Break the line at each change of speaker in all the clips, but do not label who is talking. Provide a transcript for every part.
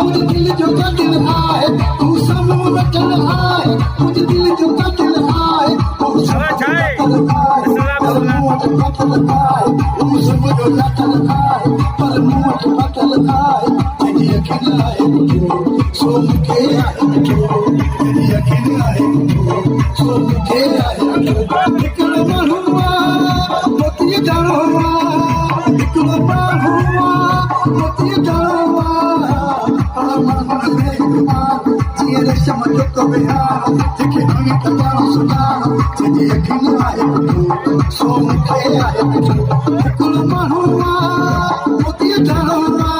मुझे दिल जो का दिल आए तू सब वचन आए मुझे दिल जो का दिल आए तू सब वचन आए पर मुझे वचन आए तू सब जो वचन आए पर मुझे वचन आए तेरी अखियां आए सो मुझे आए तेरी अखियां आए सो मुझे आए निकल महुआ मोती डालवा निकल महुआ मोती डालवा जिये समझो तो बिहार देखे हमें कल्याण सुधार तेरी अखियां आए सो मुझे आए निकल महुआ मोती डालवा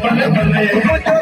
बल्ले बल्ले